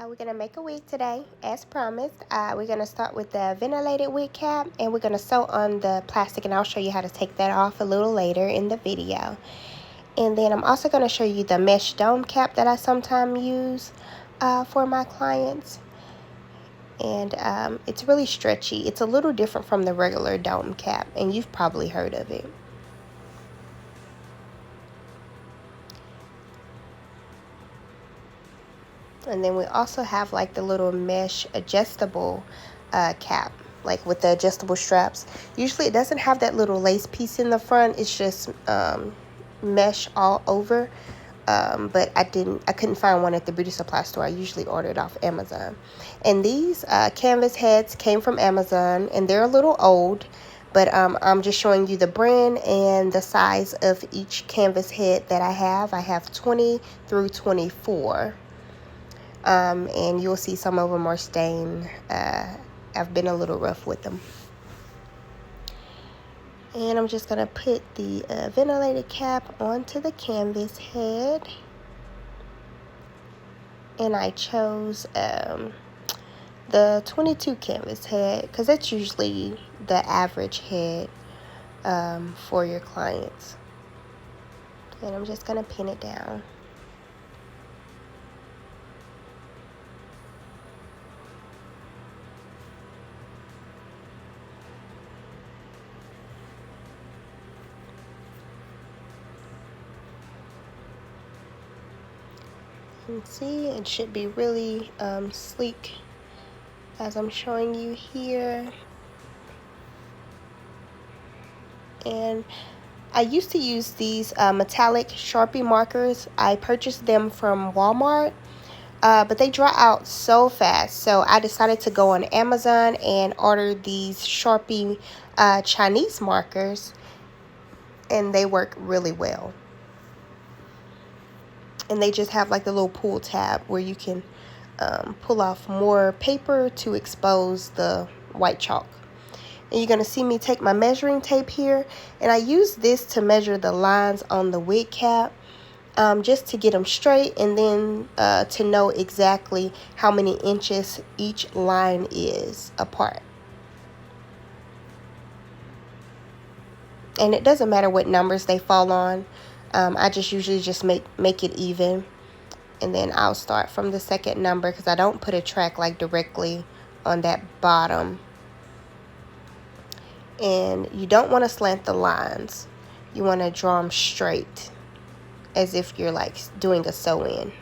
We're going to make a wig today, as promised. We're going to start with the ventilated wig cap, and we're going to sew on the plastic, and I'll show you how to take that off a little later in the video. And then I'm also going to show you the mesh dome cap that I sometimes use for my clients. And it's really stretchy. It's a little different from the regular dome cap, and you've probably heard of it. And then we also have like the little mesh adjustable cap, like with the adjustable straps. Usually it doesn't have that little lace piece in the front. It's just mesh all over. But I couldn't find one at the beauty supply store. I usually order it off Amazon. And these canvas heads came from Amazon, and they're a little old, but I'm just showing you the brand and the size of each canvas head that I have. I have 20 through 24. And you'll see some of them are stained. I've been a little rough with them. And I'm just going to put the ventilated cap onto the canvas head. And I chose the 22 canvas head because that's usually the average head for your clients. And I'm just going to pin it down. You can see it should be really sleek as I'm showing you here. And I used to use these metallic Sharpie markers. I purchased them from Walmart, but they dry out so fast. So I decided to go on Amazon and order these Sharpie Chinese markers, and they work really well. And they just have like the little pull tab where you can pull off more paper to expose the white chalk. And you're going to see me take my measuring tape here, and I use this to measure the lines on the wig cap just to get them straight, and then to know exactly how many inches each line is apart. And it doesn't matter what numbers they fall on. I just usually just make it even, and then I'll start from the second number because I don't put a track like directly on that bottom. And you don't want to slant the lines. You want to draw them straight as if you're like doing a sew-in.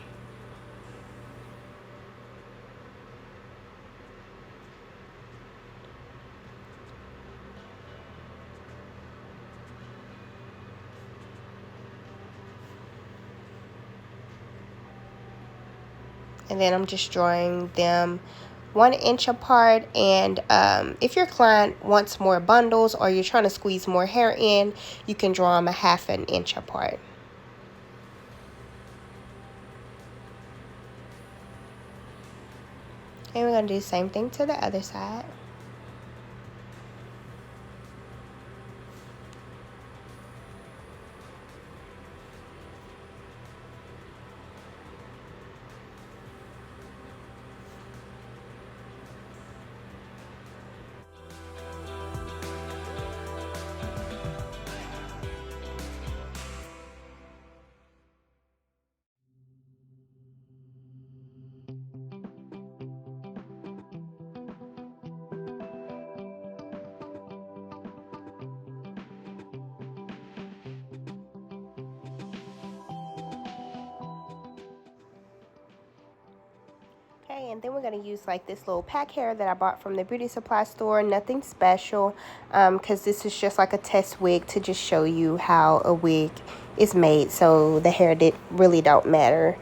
And then I'm just drawing them 1 inch apart. And if your client wants more bundles or you're trying to squeeze more hair in, you can draw them 1/2 inch apart. And we're going to do the same thing to the other side. Okay, and then we're going to use like this little pack hair that I bought from the beauty supply store. Nothing special, because this is just like a test wig to just show you how a wig is made. So the hair really don't matter,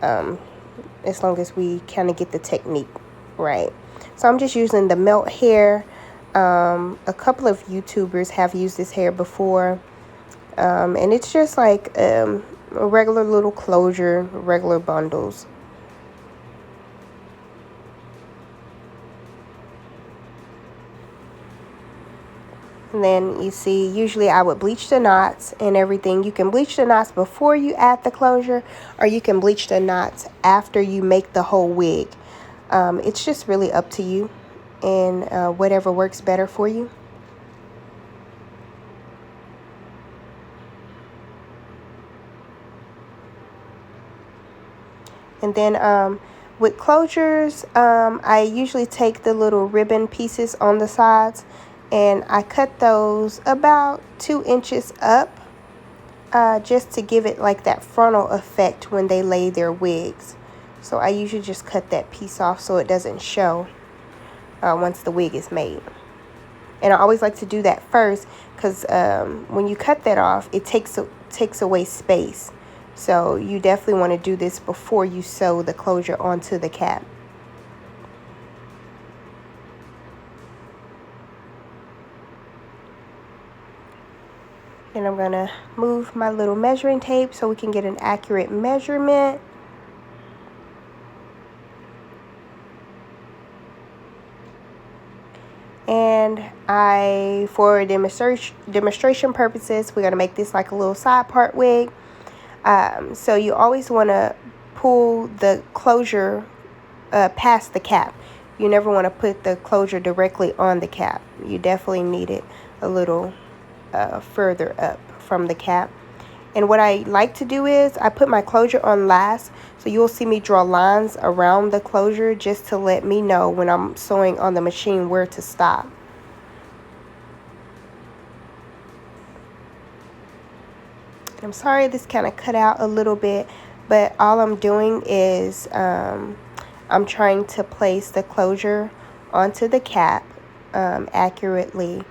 as long as we kind of get the technique right. So I'm just using the melt hair. A couple of YouTubers have used this hair before, and it's just like a regular little closure, regular bundles. And then you see, usually I would bleach the knots and everything. You can bleach the knots before you add the closure, or you can bleach the knots after you make the whole wig. It's just really up to you and whatever works better for you. And then with closures, I usually take the little ribbon pieces on the sides and I cut those about 2 inches up, just to give it like that frontal effect when they lay their wigs. So I usually just cut that piece off so it doesn't show once the wig is made. And I always like to do that first because when you cut that off, it takes away space. So you definitely want to do this before you sew the closure onto the cap. And I'm going to move my little measuring tape so we can get an accurate measurement. And for demonstration purposes, we're going to make this like a little side part wig. So you always want to pull the closure past the cap. You never want to put the closure directly on the cap. You definitely need it a little further up from the cap. And what I like to do is I put my closure on last, so you'll see me draw lines around the closure just to let me know when I'm sewing on the machine where to stop. I'm sorry this kind of cut out a little bit, but all I'm doing is I'm trying to place the closure onto the cap accurately,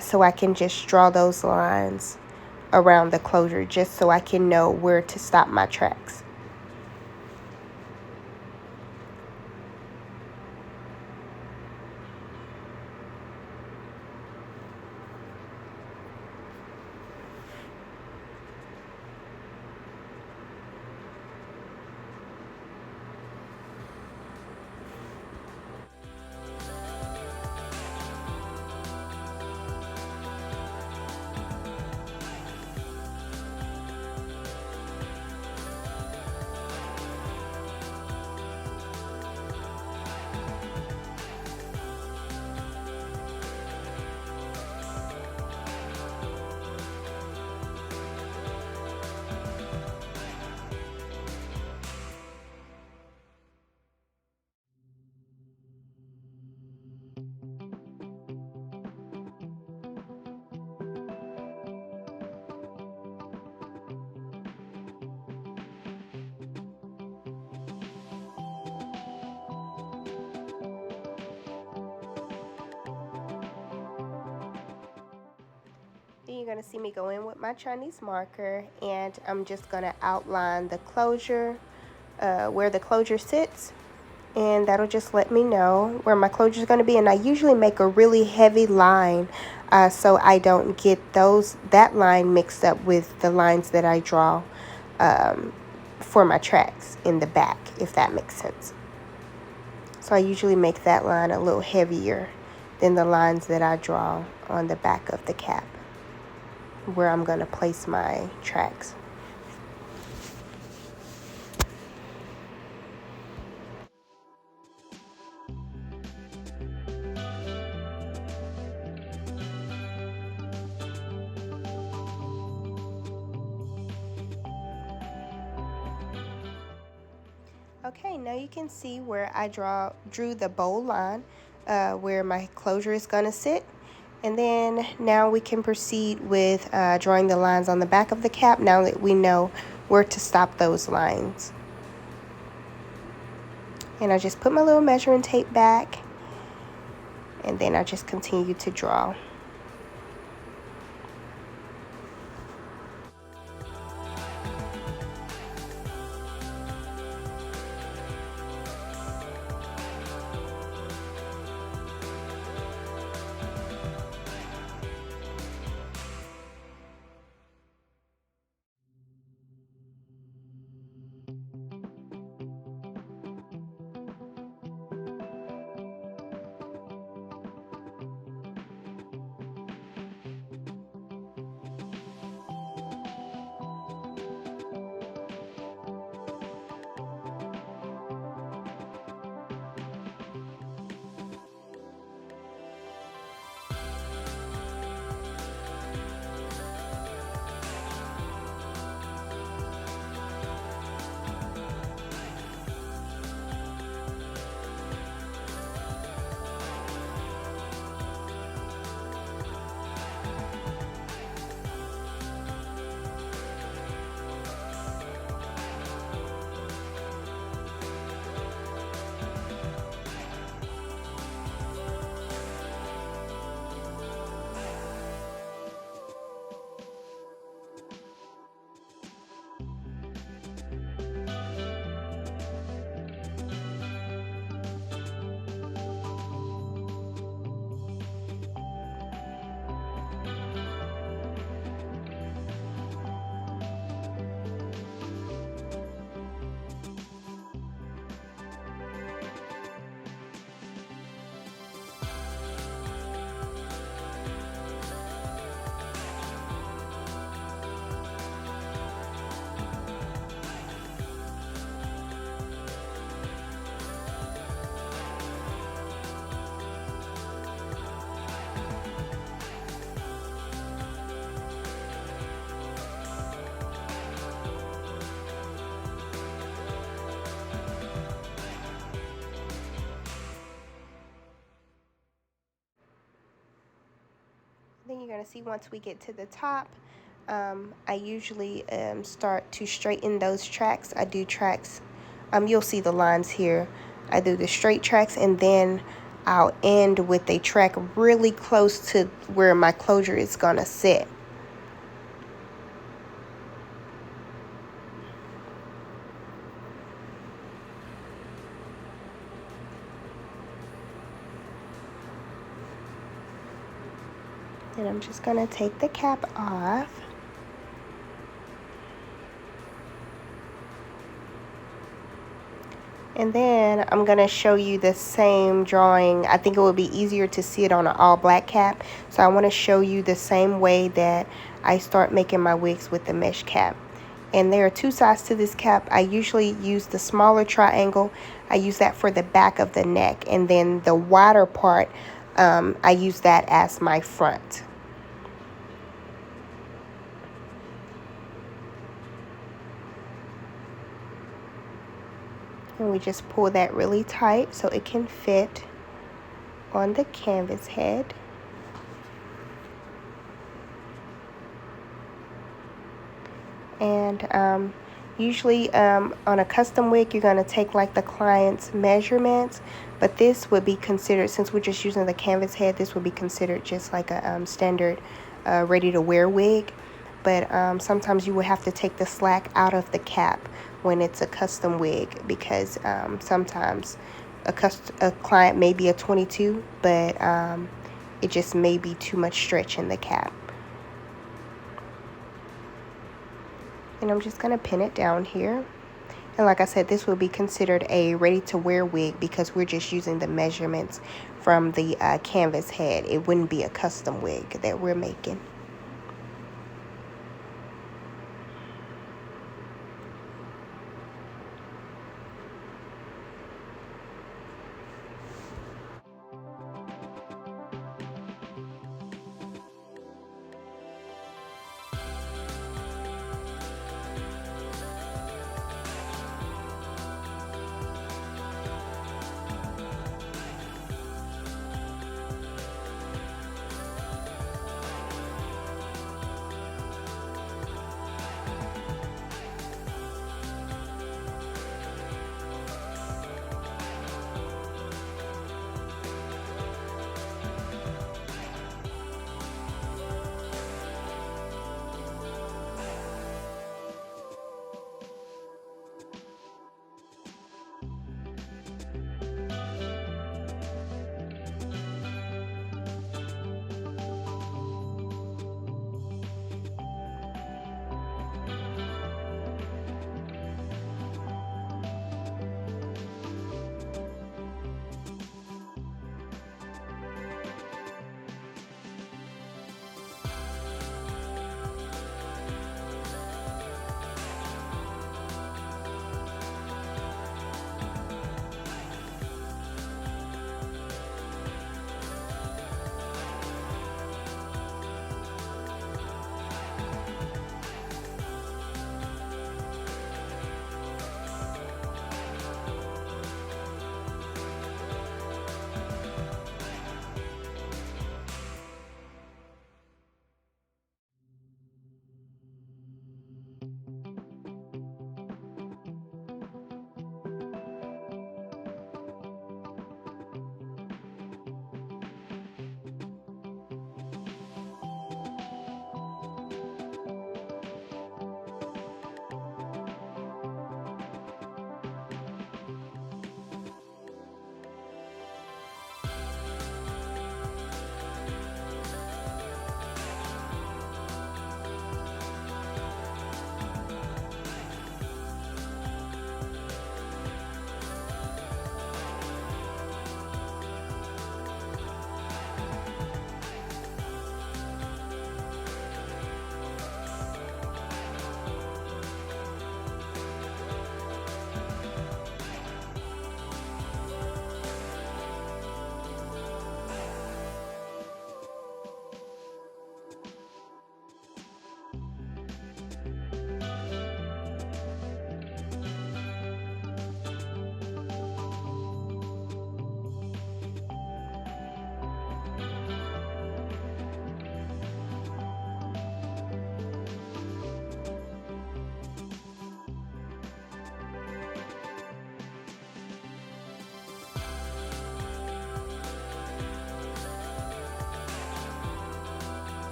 so I can just draw those lines around the closure just so I can know where to stop my tracks. Then you're going to see me go in with my Chinese marker, and I'm just going to outline the closure, where the closure sits, and that'll just let me know where my closure is going to be. And I usually make a really heavy line so I don't get that line mixed up with the lines that I draw for my tracks in the back, if that makes sense. So I usually make that line a little heavier than the lines that I draw on the back of the cap, where I'm going to place my tracks. Okay, now you can see where I drew the bow line, where my closure is going to sit. And then now we can proceed with drawing the lines on the back of the cap now that we know where to stop those lines. And I just put my little measuring tape back, and then I just continue to draw. then you're going to see once we get to the top, I usually start to straighten those tracks. I do tracks, you'll see the lines here. I do the straight tracks, and then I'll end with a track really close to where my closure is going to sit. And I'm just going to take the cap off. And then I'm going to show you the same drawing. I think it would be easier to see it on an all black cap. So I want to show you the same way that I start making my wigs with the mesh cap. And there are two sides to this cap. I usually use the smaller triangle. I use that for the back of the neck. And then the wider part, I use that as my front. And we just pull that really tight so it can fit on the canvas head. And usually on a custom wig, you're going to take like the client's measurements, but this would be considered, since we're just using the canvas head, this would be considered just like a standard ready to wear wig. But sometimes you would have to take the slack out of the cap when it's a custom wig, because sometimes a client may be a 22, but it just may be too much stretch in the cap. And I'm just going to pin it down here. And like I said, this will be considered a ready-to-wear wig because we're just using the measurements from the canvas head. It wouldn't be a custom wig that we're making.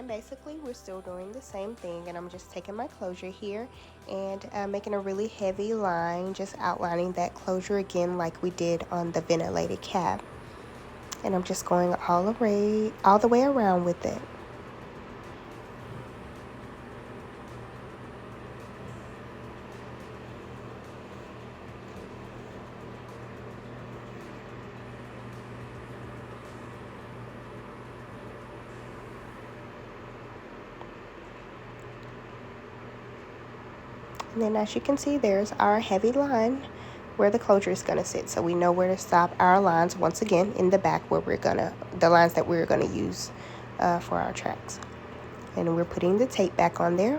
And basically we're still doing the same thing, and I'm just taking my closure here and making a really heavy line, just outlining that closure again like we did on the ventilated cap. And I'm just going all the way around with it. And then as you can see, there's our heavy line where the closure is going to sit. So we know where to stop our lines once again in the back where the lines that we're going to use for our tracks. And we're putting the tape back on there.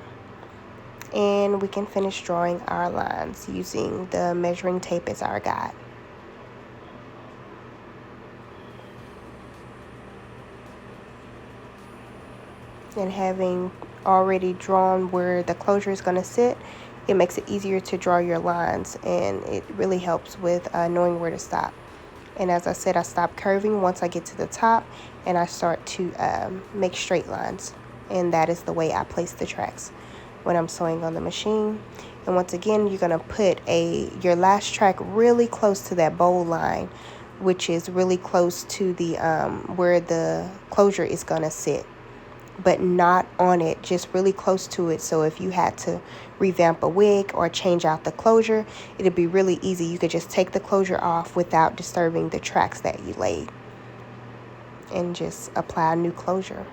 And we can finish drawing our lines using the measuring tape as our guide. And having already drawn where the closure is going to sit, it makes it easier to draw your lines, and it really helps with knowing where to stop. And as I said, I stop curving once I get to the top, and I start to make straight lines. And that is the way I place the tracks when I'm sewing on the machine. And once again, you're going to put your last track really close to that bowl line, which is really close to the where the closure is going to sit, but not on it, just really close to it. So if you had to revamp a wig or change out the closure, it'd be really easy. You could just take the closure off without disturbing the tracks that you laid and just apply a new closure.